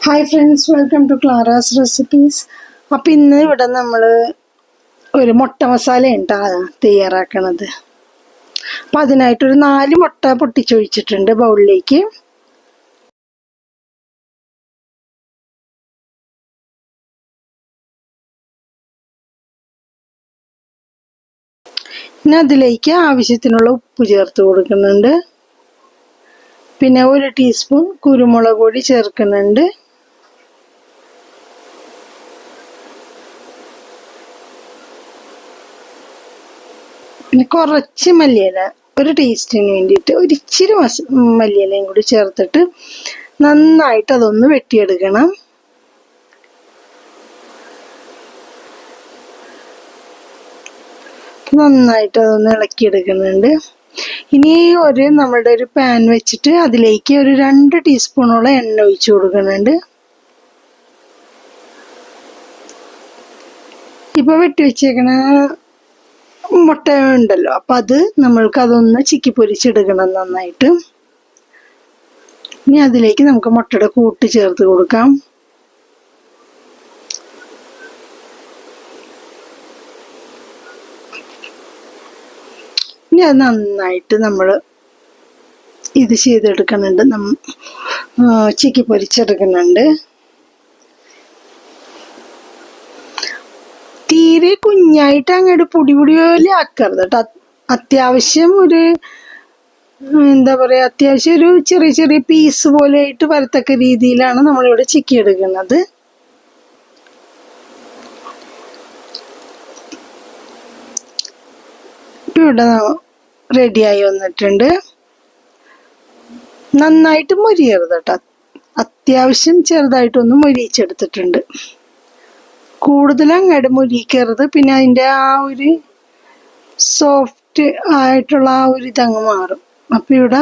Hi friends, welcome to Clara's recipes. Appam ഇന്ന് ഇവിടെ നമ്മൾ ഒരു മുട്ട മസാലയാണ് തയ്യാറാക്കണത്. അപ്പം അതിനായിട്ടൊരു 4 മുട്ട പൊട്ടിച്ചൊഴിച്ചിട്ടുണ്ട് ബൗളിലേക്ക്. പിന്നെ അതിലേക്ക് ആവശ്യത്തിനുള്ള ഉപ്പ് ചേർത്ത് കൊടുക്കുന്നുണ്ട്. പിന്നെ 1 ടീസ്പൂൺ കുരുമുളക് പൊടി ചേർക്കുന്നുണ്ട്. പിന്നെ കുറച്ച് മല്ലിയില, ഒരു ടേസ്റ്റിന് വേണ്ടിയിട്ട് ഒരിച്ചിരി മല്ലിയിലയും കൂടി ചേർത്തിട്ട് നന്നായിട്ട് അതൊന്ന് വെട്ടിയെടുക്കണം. നന്നായിട്ട് അതൊന്ന് ഇളക്കിയെടുക്കുന്നുണ്ട്. ഇനി നമ്മുടെ ഒരു പാൻ വെച്ചിട്ട് അതിലേക്ക് ഒരു 2 ടീസ്പൂണോളം എണ്ണ ഒഴിച്ചു കൊടുക്കുന്നുണ്ട്. ഇപ്പോൾ വെട്ടി വെച്ചേക്കണ മുട്ട ഉണ്ടല്ലോ, അപ്പം അതൊന്ന് ചിക്കി പൊരിച്ചെടുക്കണം നന്നായിട്ട്. ഇനി അതിലേക്ക് നമുക്ക് മുട്ടയുടെ കൂട്ട് ചേർത്ത് കൊടുക്കാം. ഇനി അത് നന്നായിട്ട് നമ്മൾ ഇത് ചെയ്തെടുക്കുന്നുണ്ട്, ചിക്കി പൊരിച്ചെടുക്കുന്നുണ്ട്. തീരെ കുഞ്ഞായിട്ട് അങ്ങോട്ട് പൊടി പോലെ ആക്കരുത് കേട്ടോ. അത്യാവശ്യം അത്യാവശ്യം ഒരു ചെറിയ ചെറിയ പീസ് പോലെ ആയിട്ട് വരത്തക്ക രീതിയിലാണ് നമ്മളിവിടെ ചിക്കി എടുക്കുന്നത്. ഇവിടെ റെഡിയായി വന്നിട്ടുണ്ട്. നന്നായിട്ട് മൊരിയരുത് കേട്ടോ, അത്യാവശ്യം ചെറുതായിട്ടൊന്ന് മൊരിയിച്ചെടുത്തിട്ടുണ്ട്. കൂടുതൽ അങ്ങോട്ട് മൊരിക്കരുത്, പിന്നെ അതിൻ്റെ ആ ഒരു സോഫ്റ്റ് ആയിട്ടുള്ള ആ ഒരു ഇതങ്ങ് മാറും. അപ്പം ഇവിടെ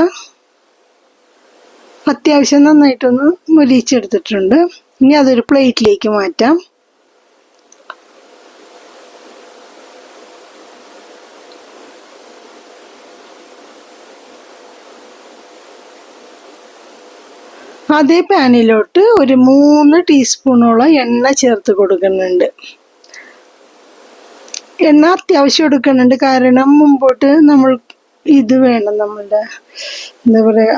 അത്യാവശ്യം നന്നായിട്ടൊന്ന് മൊരിയിച്ചെടുത്തിട്ടുണ്ട്. ഇനി അതൊരു പ്ലേറ്റിലേക്ക് മാറ്റാം. അതേ പാനിലോട്ട് ഒരു 3 ടീസ്പൂണോളം എണ്ണ ചേർത്ത് കൊടുക്കുന്നുണ്ട്. എണ്ണ അത്യാവശ്യം എടുക്കുന്നുണ്ട്, കാരണം മുമ്പോട്ട് നമ്മൾ ഇത് വേണം, നമ്മളുടെ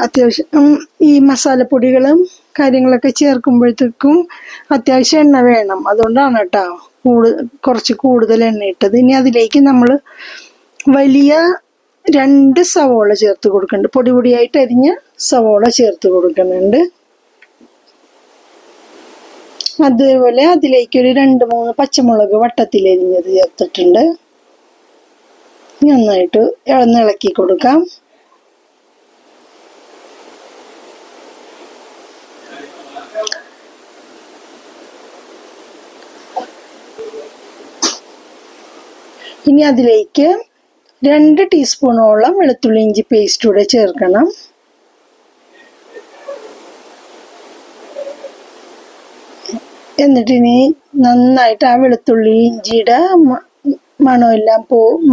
അത്യാവശ്യം ഈ മസാലപ്പൊടികളും കാര്യങ്ങളൊക്കെ ചേർക്കുമ്പോഴത്തേക്കും അത്യാവശ്യം എണ്ണ വേണം. അതുകൊണ്ടാണ് കേട്ടോ കുറച്ച് കൂടുതൽ എണ്ണ ഇട്ടത്. ഇനി അതിലേക്ക് നമ്മൾ വലിയ 2 സവോള ചേർത്ത് കൊടുക്കുന്നുണ്ട്. പൊടി പൊടിയായിട്ട് അരിഞ്ഞ സവോള ചേർത്ത് കൊടുക്കുന്നുണ്ട്. അതേപോലെ അതിലേക്ക് ഒരു 2-3 പച്ചമുളക് വട്ടത്തിലരിഞ്ഞത് ചേർത്തിട്ടുണ്ട്. നന്നായിട്ട് ഇളക്കി കൊടുക്കാം. ഇനി അതിലേക്ക് 2 ടീസ്പൂണോളം വെളുത്തുള്ളി ഇഞ്ചി പേസ്റ്റ് കൂടെ ചേർക്കണം. എന്നിട്ടിനി നന്നായിട്ട് ആ വെളുത്തുള്ളി ഇഞ്ചിയുടെ മണമെല്ലാം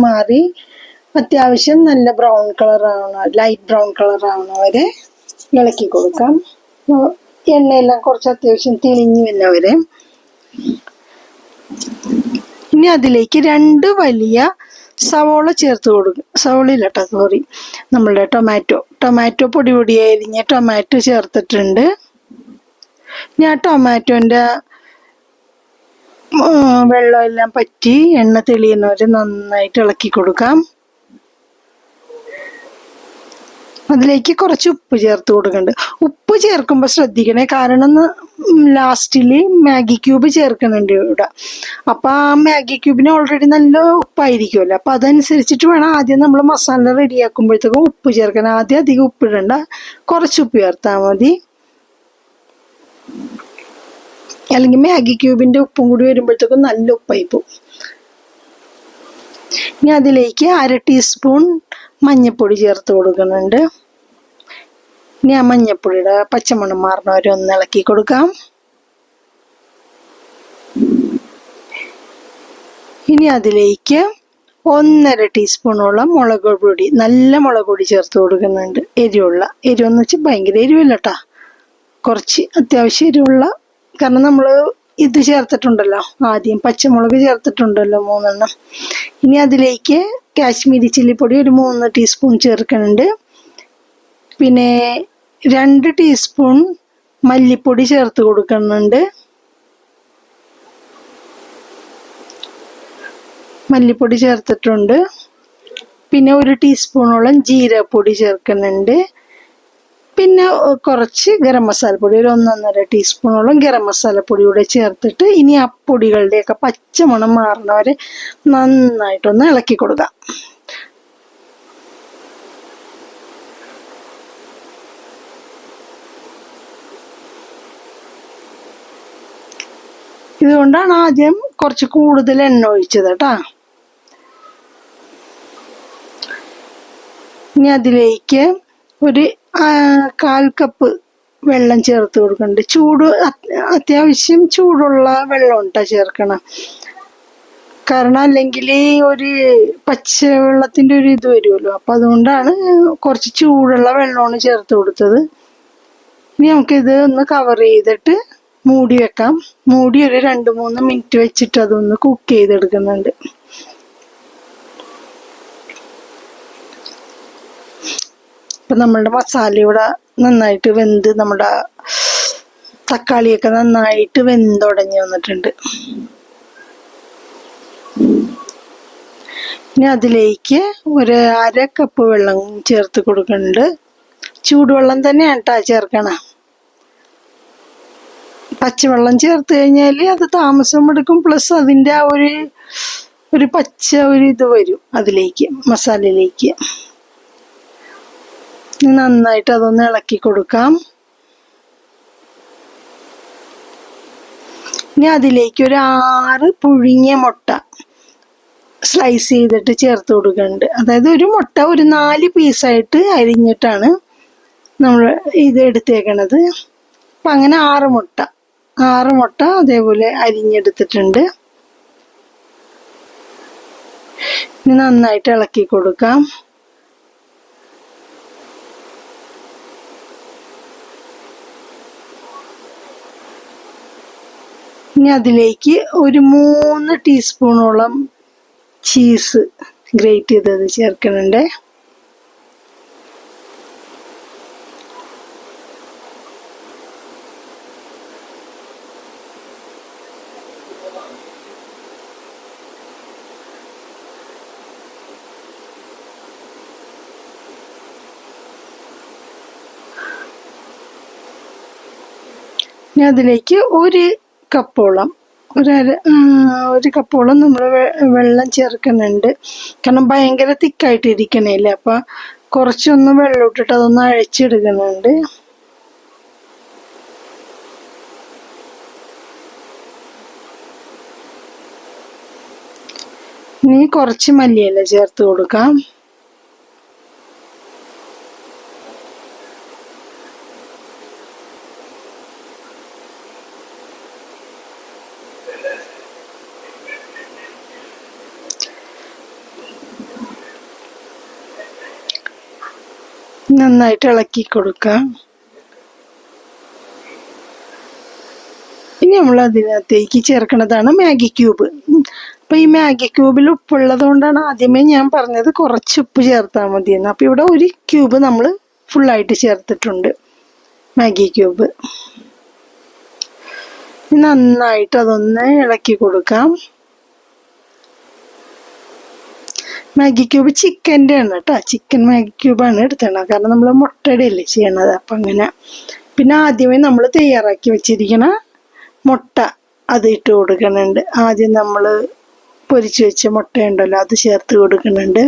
മാറി അത്യാവശ്യം നല്ല ബ്രൗൺ കളറാവണം, ലൈറ്റ് ബ്രൗൺ കളറാവണ വരെ ഇളക്കി കൊടുക്കാം. എണ്ണയെല്ലാം കുറച്ച് അത്യാവശ്യം തെളിഞ്ഞു വരുന്നവരെ. ഇനി അതിലേക്ക് 2 വലിയ സവോള ചേർത്ത് കൊടുക്കും. നമ്മളുടെ ടൊമാറ്റോ പൊടി പൊടിയായി അരിഞ്ഞ ടൊമാറ്റോ ചേർത്തിട്ടുണ്ട്. ഞാൻ ടൊമാറ്റോൻ്റെ വെള്ളമെല്ലാം പറ്റി എണ്ണ തെളിയുന്നവരെ നന്നായിട്ട് ഇളക്കി കൊടുക്കാം. അതിലേക്ക് കുറച്ച് ഉപ്പ് ചേർത്ത് കൊടുക്കുന്നുണ്ട്. ഉപ്പ് ചേർക്കുമ്പോൾ ശ്രദ്ധിക്കണേ, കാരണം ലാസ്റ്റിൽ മാഗി ക്യൂബ് ചേർക്കുന്നുണ്ട് ഇവിടെ. അപ്പം ആ മാഗി ക്യൂബിന് ഓൾറെഡി നല്ല ഉപ്പായിരിക്കുമല്ലോ, അപ്പം അതനുസരിച്ചിട്ട് വേണം ആദ്യം നമ്മൾ മസാല റെഡിയാക്കുമ്പോഴത്തേക്കും ഉപ്പ് ചേർക്കണം. ആദ്യം അധികം ഉപ്പിടണ്ട, കുറച്ച് ഉപ്പ് ചേർത്താൽ മതി. അല്ലെങ്കിൽ മാഗി ക്യൂബിൻ്റെ ഉപ്പും കൂടി വരുമ്പോഴത്തേക്കും നല്ല ഉപ്പായി പോകും. ഇനി അതിലേക്ക് 1/2 ടീസ്പൂൺ മഞ്ഞൾപ്പൊടി ചേർത്ത് കൊടുക്കുന്നുണ്ട്. ഇനി ആ മഞ്ഞൾപ്പൊടിയുടെ പച്ചമണം മാറുന്നവരെ ഒന്ന് ഇളക്കി കൊടുക്കാം. ഇനി അതിലേക്ക് 1.5 ടീസ്പൂണോളം മുളക് പൊടി, നല്ല മുളക് പൊടി ചേർത്ത് കൊടുക്കുന്നുണ്ട്. എരിവെന്ന് വെച്ചാൽ ഭയങ്കര എരിവില്ല കേട്ടോ, കുറച്ച് അത്യാവശ്യം എരിവുള്ള, കാരണം നമ്മൾ ഇത് ചേർത്തിട്ടുണ്ടല്ലോ, ആദ്യം പച്ചമുളക് ചേർത്തിട്ടുണ്ടല്ലോ 3 ഇനി അതിലേക്ക് കാശ്മീരി ചില്ലിപ്പൊടി ഒരു 3 ടീസ്പൂൺ ചേർക്കുന്നുണ്ട്. പിന്നെ 2 ടീസ്പൂൺ മല്ലിപ്പൊടി ചേർത്ത് കൊടുക്കുന്നുണ്ട്. മല്ലിപ്പൊടി ചേർത്തിട്ടുണ്ട്. പിന്നെ 1 ടീസ്പൂണോളം ജീരകപ്പൊടി ചേർക്കുന്നുണ്ട്. പിന്നെ കുറച്ച് ഗരം മസാലപ്പൊടി, ഒരു 1.5 ടീസ്പൂണോളം ഗരം മസാലപ്പൊടി കൂടെ ചേർത്തിട്ട് ഇനി ആ പൊടികളുടെയൊക്കെ പച്ചമണം മാറുന്നവരെ നന്നായിട്ടൊന്ന് ഇളക്കി കൊടുക്കാം. ഇതുകൊണ്ടാണ് ആദ്യം കുറച്ച് കൂടുതൽ എണ്ണ ഒഴിച്ചത് കേട്ടോ. ഇനി അതിലേക്ക് ഒരു 1/4 കപ്പ് വെള്ളം ചേർത്ത് കൊടുക്കുന്നുണ്ട്. അത്യാവശ്യം ചൂടുള്ള വെള്ളം ഉണ്ടാ ചേർക്കണം. കാരണം അല്ലെങ്കിൽ ഒരു പച്ചവെള്ളത്തിൻ്റെ ഒരു ഇത് വരുമല്ലോ, അപ്പം അതുകൊണ്ടാണ് കുറച്ച് ചൂടുള്ള വെള്ളമാണ് ചേർത്ത് കൊടുത്തത്. ഇനി നമുക്കിത് ഒന്ന് കവർ ചെയ്തിട്ട് മൂടി വെക്കാം. മൂടി ഒരു 2-3 മിനിറ്റ് വെച്ചിട്ട് അതൊന്ന് കുക്ക് ചെയ്തെടുക്കുന്നുണ്ട്. ഇപ്പം നമ്മളുടെ മസാല ഇവിടെ നന്നായിട്ട് വെന്ത്, നമ്മുടെ തക്കാളിയൊക്കെ നന്നായിട്ട് വെന്തുടഞ്ഞ് വന്നിട്ടുണ്ട്. ഇനി അതിലേക്ക് ഒരു 1/2 കപ്പ് വെള്ളം ചേർത്ത് കൊടുക്കുന്നുണ്ട്. ചൂടുവെള്ളം തന്നെയാണ് കേട്ടോ ചേർക്കണം. പച്ചവെള്ളം ചേർത്ത് കഴിഞ്ഞാൽ അത് താമസം എടുക്കും, പ്ലസ് അതിൻ്റെ ആ ഒരു പച്ച ഒരു ഇത് വരും അതിലേക്ക്, മസാലയിലേക്ക്. നന്നായിട്ട് അതൊന്ന് ഇളക്കി കൊടുക്കാം. ഇനി അതിലേക്ക് ഒരു 6 പുഴുങ്ങിയ മുട്ട സ്ലൈസ് ചെയ്തിട്ട് ചേർത്ത് കൊടുക്കുന്നുണ്ട്. അതായത് ഒരു മുട്ട ഒരു 4 പീസായിട്ട് അരിഞ്ഞിട്ടാണ് നമ്മൾ ഇത് എടുത്തേക്കണത്. അപ്പം അങ്ങനെ 6 മുട്ട അതേപോലെ അരിഞ്ഞെടുത്തിട്ടുണ്ട്. ഇനി നന്നായിട്ട് ഇളക്കി കൊടുക്കാം. ഇനി അതിലേക്ക് ഒരു 3 ടീസ്പൂണോളം ചീസ് ഗ്രേറ്റ് ചെയ്തത് ചേർക്കുന്നുണ്ട്. ഇനി അതിലേക്ക് ഒരു കപ്പോളം നമ്മൾ വെള്ളം ചേർക്കുന്നുണ്ട്. കാരണം ഭയങ്കര തിക്കായിട്ട് ഇരിക്കണേല്ലേ, അപ്പം കുറച്ചൊന്ന് വെള്ളം ഇട്ടിട്ട് അതൊന്ന് അഴിച്ചെടുക്കുന്നുണ്ട്. ഇനി കുറച്ച് മല്ലിയില ചേർത്ത് കൊടുക്കാം. നന്നായിട്ട് ഇളക്കി കൊടുക്കാം. ഇനി നമ്മൾ അതിനകത്തേക്ക് ചേർക്കുന്നതാണ് മാഗി ക്യൂബ്. അപ്പം ഈ മാഗി ക്യൂബിൽ ഉപ്പുള്ളത് കൊണ്ടാണ് ആദ്യമേ ഞാൻ പറഞ്ഞത് കുറച്ച് ഉപ്പ് ചേർത്താൽ മതിയെന്ന്. അപ്പം ഇവിടെ 1 ക്യൂബ് നമ്മൾ ഫുള്ളായിട്ട് ചേർത്തിട്ടുണ്ട്, മാഗി ക്യൂബ്. നന്നായിട്ട് അതൊന്ന് ഇളക്കി കൊടുക്കാം. മാഗി ക്യൂബ് ചിക്കൻ്റെ ആണ് കേട്ടോ, ചിക്കൻ മാഗി ക്യൂബാണ് എടുത്തത്. കാരണം നമ്മൾ മുട്ടയുടെ അല്ലേ ചെയ്യണത്, അപ്പം അങ്ങനെ. പിന്നെ ആദ്യമേ നമ്മൾ തയ്യാറാക്കി വെച്ചിരിക്കണ മുട്ട അത് ഇട്ട് കൊടുക്കുന്നുണ്ട്. ആദ്യം നമ്മൾ പൊരിച്ച് വെച്ച മുട്ടയുണ്ടല്ലോ അത് ചേർത്ത് കൊടുക്കുന്നുണ്ട്.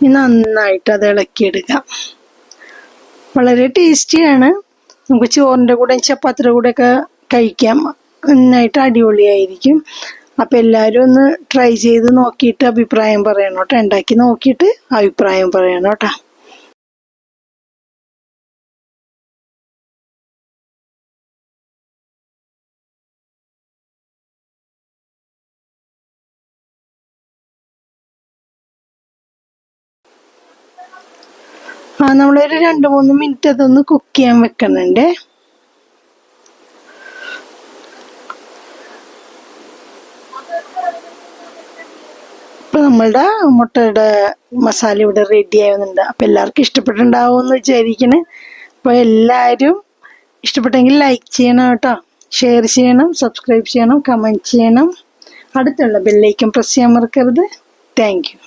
ഇനി നന്നായിട്ട് അത് ഇളക്കിയെടുക്കാം. വളരെ ടേസ്റ്റിയാണ്. നമുക്ക് ചോറിൻ്റെ കൂടെ ചപ്പാത്തിയുടെ കൂടെയൊക്കെ കഴിക്കാം. നന്നായിട്ട് അടിപൊളിയായിരിക്കും. അപ്പം എല്ലാവരും ഒന്ന് ട്രൈ ചെയ്ത് നോക്കിയിട്ട് അഭിപ്രായം പറയണം കേട്ടോ. ഉണ്ടാക്കി നോക്കിയിട്ട് അഭിപ്രായം പറയണം കേട്ടോ. നമ്മളൊരു 2-3 മിനിറ്റ് അതൊന്ന് കുക്ക് ചെയ്യാൻ വെക്കുന്നുണ്ട്. ഇപ്പൊ നമ്മളുടെ മുട്ടയുടെ മസാല ഇവിടെ റെഡി ആവുന്നുണ്ട്. അപ്പൊ എല്ലാവർക്കും ഇഷ്ടപ്പെട്ടുണ്ടാവും എന്ന് വിചാരിക്കണ്. അപ്പൊ എല്ലാവരും ഇഷ്ടപ്പെട്ടെങ്കിൽ ലൈക്ക് ചെയ്യണം കേട്ടോ, ഷെയർ ചെയ്യണം, സബ്സ്ക്രൈബ് ചെയ്യണം, കമൻറ്റ് ചെയ്യണം. അടുത്തുള്ള ബെല്ലൈക്കൺ പ്രസ് ചെയ്യാൻ മറക്കരുത്. Thank you.